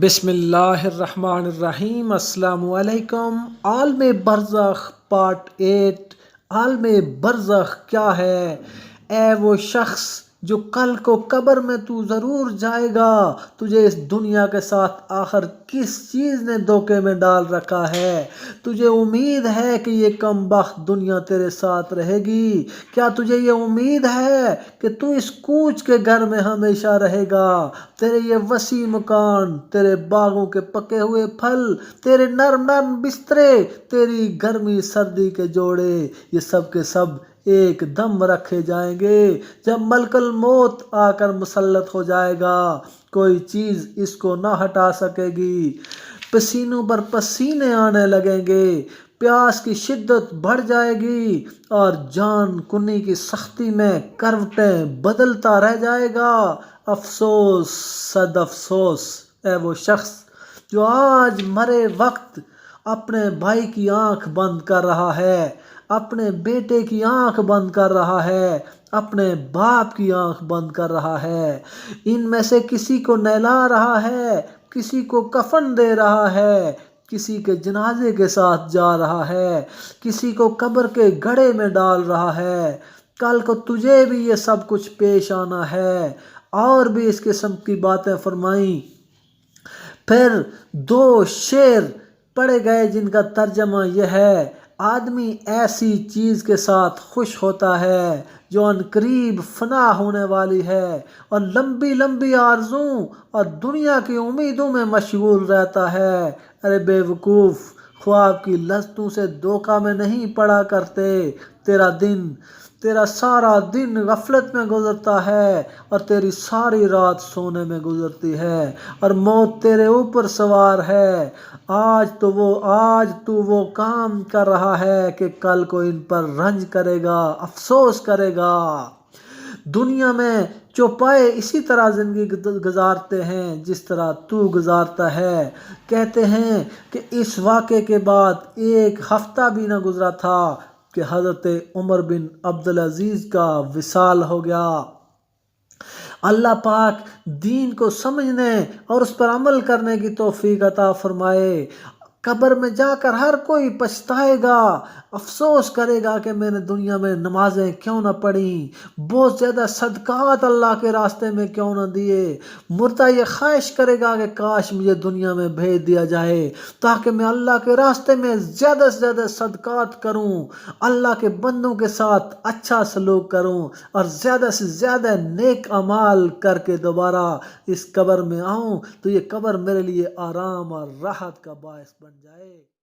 بسم اللہ الرحمن الرحیم۔ السلام علیکم۔ عالم برزخ پارٹ 8۔ عالم برزخ کیا ہے؟ اے وہ شخص جو کل کو قبر میں تو ضرور جائے گا، تجھے اس دنیا کے ساتھ آخر کس چیز نے دھوکے میں ڈال رکھا ہے؟ تجھے امید ہے کہ یہ کم بخت دنیا تیرے ساتھ رہے گی؟ کیا تجھے یہ امید ہے کہ تو اس کوچ کے گھر میں ہمیشہ رہے گا؟ تیرے یہ وسیع مکان، تیرے باغوں کے پکے ہوئے پھل، تیرے نرم نرم بسترے، تیری گرمی سردی کے جوڑے، یہ سب کے سب ایک دم رکھے جائیں گے جب ملک الموت آ کر مسلط ہو جائے گا۔ کوئی چیز اس کو نہ ہٹا سکے گی۔ پسینوں پر پسینے آنے لگیں گے، پیاس کی شدت بڑھ جائے گی اور جان کنی کی سختی میں کروٹیں بدلتا رہ جائے گا۔ افسوس، صد افسوس، اے وہ شخص جو آج مرے وقت اپنے بھائی کی آنکھ بند کر رہا ہے، اپنے بیٹے کی آنکھ بند کر رہا ہے، اپنے باپ کی آنکھ بند کر رہا ہے۔ ان میں سے کسی کو نہلا رہا ہے، کسی کو کفن دے رہا ہے، کسی کے جنازے کے ساتھ جا رہا ہے، کسی کو قبر کے گڑھے میں ڈال رہا ہے۔ کل کو تجھے بھی یہ سب کچھ پیش آنا ہے۔ اور بھی اس قسم کی باتیں فرمائیں۔ پھر دو شعر پڑھے گئے جن کا ترجمہ یہ ہے: آدمی ایسی چیز کے ساتھ خوش ہوتا ہے جو عنقریب فنا ہونے والی ہے، اور لمبی لمبی آرزوؤں اور دنیا کی امیدوں میں مشغول رہتا ہے۔ ارے بے وقوف، خواب کی لذتوں سے دھوکہ میں نہیں پڑا کرتے۔ تیرا سارا دن غفلت میں گزرتا ہے اور تیری ساری رات سونے میں گزرتی ہے، اور موت تیرے اوپر سوار ہے۔ آج تو وہ کام کر رہا ہے کہ کل کو ان پر رنج کرے گا، افسوس کرے گا۔ دنیا میں چوپائے اسی طرح زندگی گزارتے ہیں جس طرح تو گزارتا ہے۔ کہتے ہیں کہ اس واقعے کے بعد ایک ہفتہ بھی نہ گزرا تھا کہ حضرت عمر بن عبدالعزیز کا وصال ہو گیا۔ اللہ پاک دین کو سمجھنے اور اس پر عمل کرنے کی توفیق عطا فرمائے۔ قبر میں جا کر ہر کوئی پچھتائے گا، افسوس کرے گا کہ میں نے دنیا میں نمازیں کیوں نہ پڑھیں، بہت زیادہ صدقات اللہ کے راستے میں کیوں نہ دیے۔ مردہ یہ خواہش کرے گا کہ کاش مجھے دنیا میں بھیج دیا جائے تاکہ میں اللہ کے راستے میں زیادہ سے زیادہ صدقات کروں، اللہ کے بندوں کے ساتھ اچھا سلوک کروں اور زیادہ سے زیادہ نیک اعمال کر کے دوبارہ اس قبر میں آؤں تو یہ قبر میرے لیے آرام اور راحت کا باعث بن جائے۔